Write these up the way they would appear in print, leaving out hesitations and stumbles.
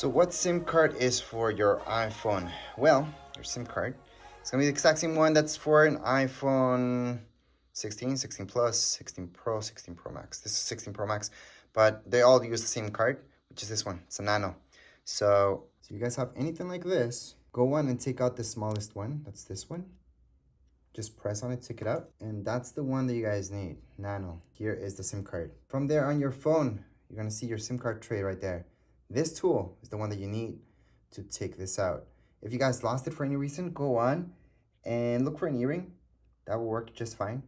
So what SIM card is for your iPhone? Well, your SIM card is going to be the exact same one that's for an iPhone 16, 16 Plus, 16 Pro, 16 Pro Max. This is 16 Pro Max, but they all use the same card, which is this one. It's a Nano. So if you guys have anything like this, go on and take out the smallest one. That's this one. Just press on it, take it out, and that's the one that you guys need, Nano. Here is the SIM card. From there on your phone, you're going to see your SIM card tray right there. This tool is the one that you need to take this out. If you guys lost it for any reason, go on and look for an earring. That will work just fine.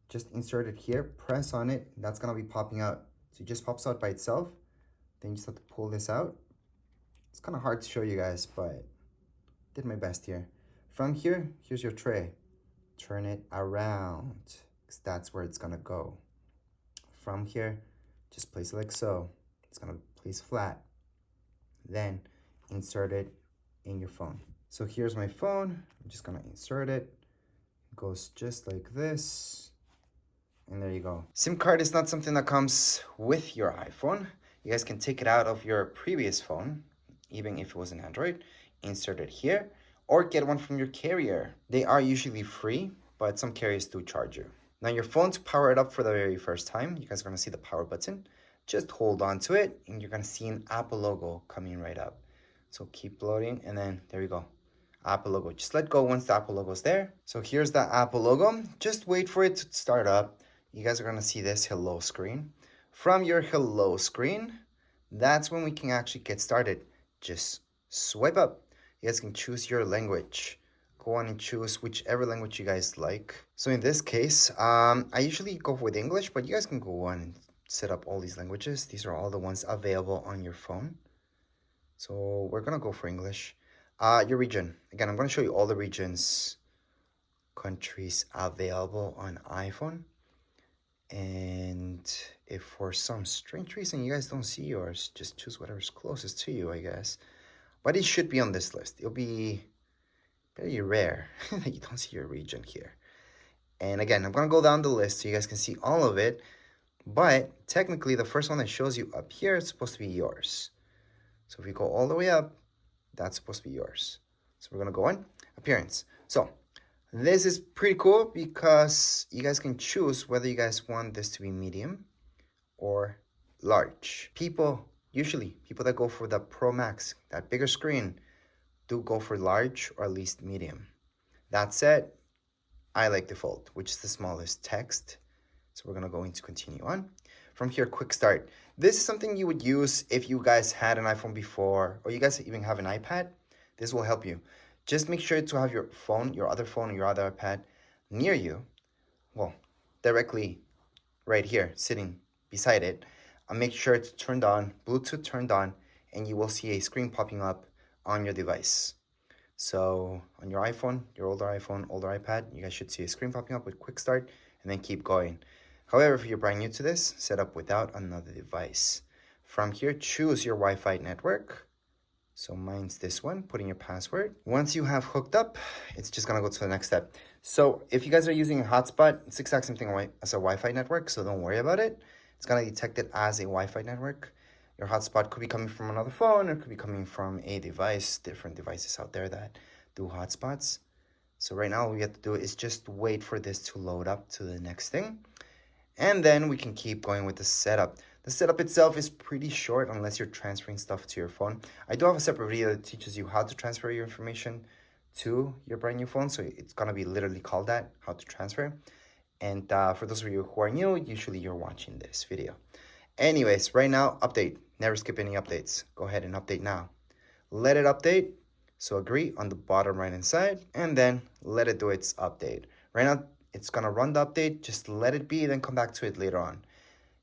Just insert it here, press on it, that's gonna be popping out. So it just pops out by itself. Then you just have to pull this out. It's kind of hard to show you guys, but did my best here. From here, here's your tray. Turn it around, because that's where it's gonna go. From here, just place it like so. It's gonna place flat. Then insert it in your phone. So here's my phone. I'm just gonna insert it. It goes just like this. And there you go. SIM card is not something that comes with your iPhone. You guys can take it out of your previous phone, even if it was an Android, insert it here, or get one from your carrier. They are usually free, but some carriers do charge you. Now your phone, to power it up for the very first time, you guys are gonna see the power button. Just hold on to it and you're gonna see an Apple logo coming right up. So keep loading and then there you go. Apple logo. Just let go once the Apple logo is there. So here's the Apple logo. Just wait for it to start up. You guys are gonna see this hello screen. From your hello screen, that's when we can actually get started. Just swipe up. You guys can choose your language. Go on and choose whichever language you guys like. So in this case, I usually go with English, but you guys can go on and set up all these languages. These are all the ones available on your phone. So we're gonna go for English. Your region. Again, I'm gonna show you all the regions, countries available on iPhone. And if for some strange reason you guys don't see yours, just choose whatever's closest to you, I guess. But it should be on this list. It'll be very rare that you don't see your region here. And again, I'm gonna go down the list so you guys can see all of it. But technically, the first one that shows you up here is supposed to be yours. So if you go all the way up, that's supposed to be yours. So we're gonna go in, appearance. So this is pretty cool because you guys can choose whether you guys want this to be medium or large. Usually people that go for the Pro Max, that bigger screen, do go for large or at least medium. That said, I like default, which is the smallest text. So we're gonna go into continue on. From here, quick start. This is something you would use if you guys had an iPhone before, or you guys even have an iPad. This will help you. Just make sure to have your phone, your other phone, or your other iPad near you. Well, directly right here, sitting beside it. Make sure it's turned on, Bluetooth turned on, and you will see a screen popping up on your device. So on your iPhone, your older iPhone, older iPad, you guys should see a screen popping up with quick start and then keep going. However, if you're brand new to this, set up without another device. From here, choose your Wi-Fi network. So mine's this one, put in your password. Once you have hooked up, it's just gonna go to the next step. So if you guys are using a hotspot, it's the exact same thing as a Wi-Fi network, so don't worry about it. It's gonna detect it as a Wi-Fi network. Your hotspot could be coming from another phone, or it could be coming from a device, different devices out there that do hotspots. So right now all we have to do is just wait for this to load up to the next thing. And then we can keep going with the setup. The setup itself is pretty short unless you're transferring stuff to your phone. I do have a separate video that teaches you how to transfer your information to your brand new phone. So it's gonna be literally called that, how to transfer. And for those of you who are new, usually you're watching this video. Anyways, right now, update. Never skip any updates. Go ahead and update now. Let it update. So agree on the bottom right hand side, and then let it do its update. Right now, it's gonna run the update. Just let it be, then come back to it later on.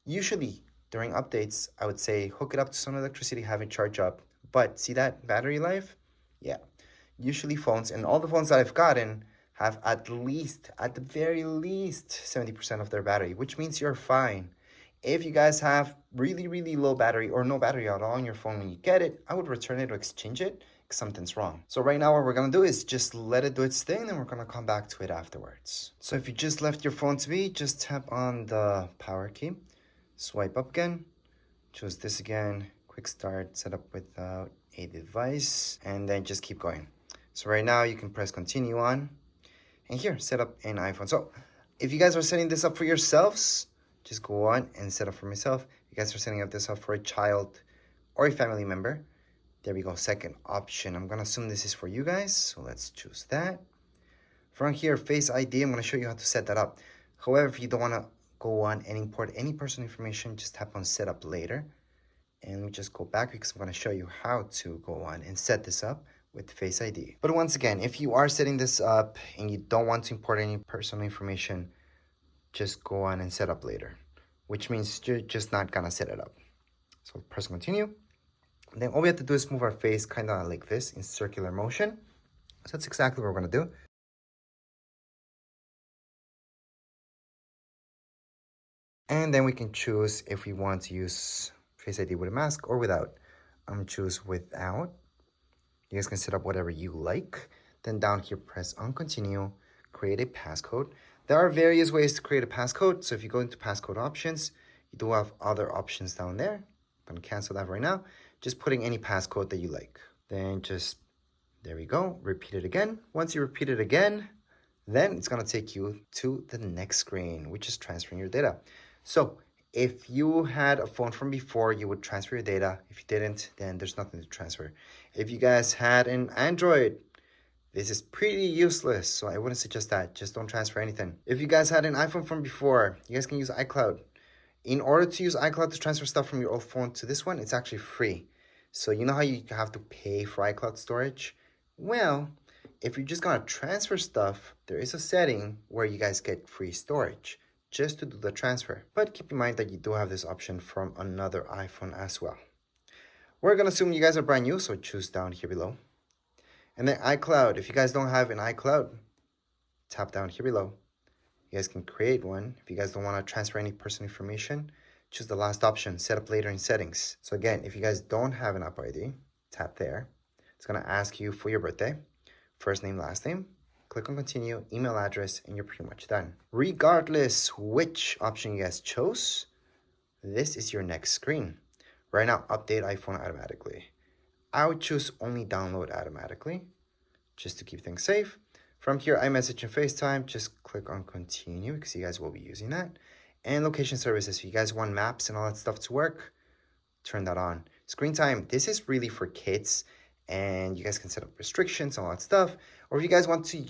Usually, during updates, I would say hook it up to some electricity, have it charge up. But see that battery life? Yeah. Usually phones, and all the phones that I've gotten, have at the very least, 70% of their battery, which means you're fine. If you guys have really, really low battery or no battery at all on your phone when you get it, I would return it or exchange it because something's wrong. So right now what we're gonna do is just let it do its thing, then we're gonna come back to it afterwards. So if you just left your phone to be, just tap on the power key, swipe up again, choose this again, quick start, setup without a device, and then just keep going. So right now you can press continue on, and here, set up an iPhone. So if you guys are setting this up for yourselves, just go on and set up for myself. If you guys are setting up this up for a child or a family member, there we go, second option. I'm gonna assume this is for you guys, so let's choose that. From here, Face ID, I'm gonna show you how to set that up. However, if you don't wanna go on and import any personal information, just tap on setup later. And we just go back because I'm gonna show you how to go on and set this up with Face ID. But once again, if you are setting this up and you don't want to import any personal information, just go on and set up later, which means you're just not gonna set it up. So press continue. Then all we have to do is move our face kind of like this in circular motion. So that's exactly what we're gonna do. And then we can choose if we want to use Face ID with a mask or without. I'm choose without. You guys can set up whatever you like. Then down here, press on continue, create a passcode. There are various ways to create a passcode. So if you go into passcode options, you do have other options down there. I'm gonna cancel that right now. Just putting any passcode that you like. Then just, there we go, repeat it again. Once you repeat it again, then it's gonna take you to the next screen, which is transferring your data. So if you had a phone from before, you would transfer your data. If you didn't, then there's nothing to transfer. If you guys had an Android, this is pretty useless, so I wouldn't suggest that. Just don't transfer anything. If you guys had an iPhone from before, you guys can use iCloud. In order to use iCloud to transfer stuff from your old phone to this one, it's actually free. So you know how you have to pay for iCloud storage? Well, if you're just gonna transfer stuff, there is a setting where you guys get free storage just to do the transfer. But keep in mind that you do have this option from another iPhone as well. We're gonna assume you guys are brand new, so choose down here below. And then iCloud, if you guys don't have an iCloud, tap down here below. You guys can create one. If you guys don't wanna transfer any personal information, choose the last option, set up later in settings. So again, if you guys don't have an Apple ID, tap there. It's gonna ask you for your birthday, first name, last name. Click on continue, email address, and you're pretty much done. Regardless which option you guys chose, this is your next screen. Right now, update iPhone automatically. I would choose only download automatically, just to keep things safe. From here, iMessage and FaceTime, just click on continue because you guys will be using that. And location services, if you guys want maps and all that stuff to work, turn that on. Screen time, this is really for kids, and you guys can set up restrictions and all that stuff. Or if you guys want to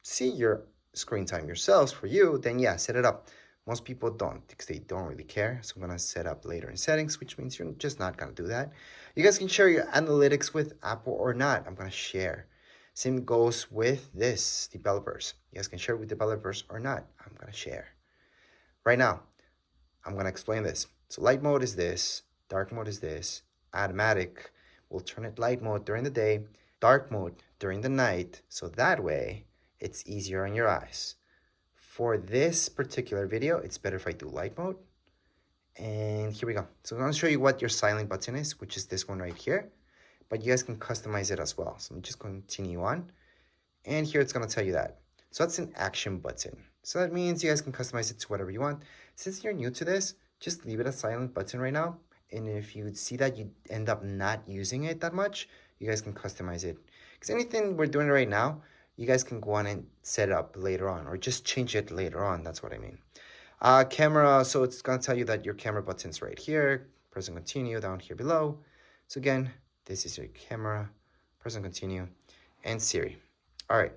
see your screen time yourselves for you, then yeah, set it up. Most people don't because they don't really care. So I'm gonna set up later in settings, which means you're just not gonna do that. You guys can share your analytics with Apple or not. I'm gonna share. Same goes with this, developers. You guys can share with developers or not. I'm gonna share. Right now, I'm gonna explain this. So light mode is this, dark mode is this, automatic will turn it light mode during the day, dark mode during the night, so that way it's easier on your eyes. For this particular video, it's better if I do light mode. And here we go. So I'm gonna show you what your silent button is, which is this one right here, but you guys can customize it as well. So I'm just going to continue on. And here it's gonna tell you that. So that's an action button. So that means you guys can customize it to whatever you want. Since you're new to this, just leave it a silent button right now. And if you see that you end up not using it that much, you guys can customize it. Because anything we're doing right now, you guys can go on and set it up later on, or just change it later on. That's what I mean. Camera, so it's gonna tell you that your camera button's right here. Press and continue down here below. So again, this is your camera. Press and continue. And Siri. All right,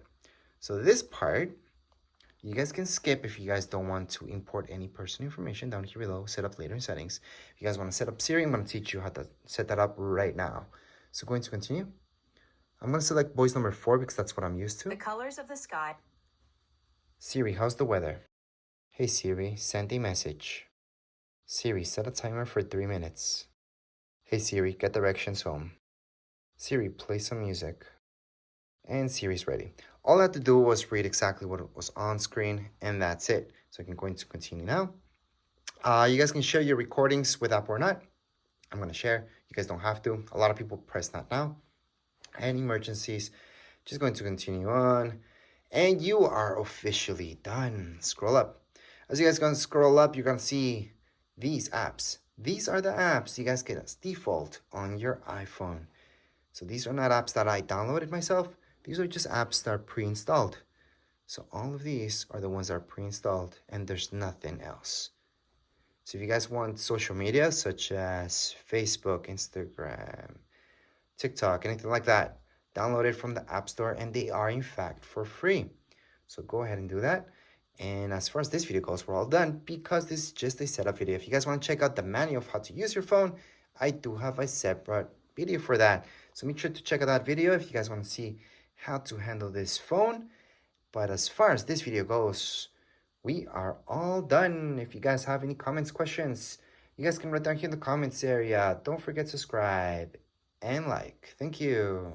so this part, you guys can skip if you guys don't want to import any personal information down here below. Set up later in settings. If you guys want to set up Siri, I'm going to teach you how to set that up right now. So going to continue. I'm going to select voice number 4 because that's what I'm used to. The colors of the sky. Siri, how's the weather? Hey Siri, send a message. Siri, set a timer for 3 minutes. Hey Siri, get directions home. Siri, play some music. And Siri's ready. All I had to do was read exactly what was on screen, and that's it. So I can go into continue now. You guys can share your recordings with Apple or not. I'm gonna share. You guys don't have to. A lot of people press not now. And emergencies, just going to continue on. And you are officially done. Scroll up. As you guys gonna scroll up, you're gonna see these apps. These are the apps you guys get as default on your iPhone. So these are not apps that I downloaded myself. These are just apps that are pre-installed. So all of these are the ones that are pre-installed, and there's nothing else. So if you guys want social media such as Facebook, Instagram, TikTok, anything like that, download it from the App Store, and they are in fact for free. So go ahead and do that. And as far as this video goes, we're all done because this is just a setup video. If you guys want to check out the manual of how to use your phone, I do have a separate video for that. So make sure to check out that video if you guys want to see how to handle this phone. But as far as this video goes, we are all done. If you guys have any comments, questions, you guys can write down here in the comments area. Don't forget to subscribe and like. Thank you.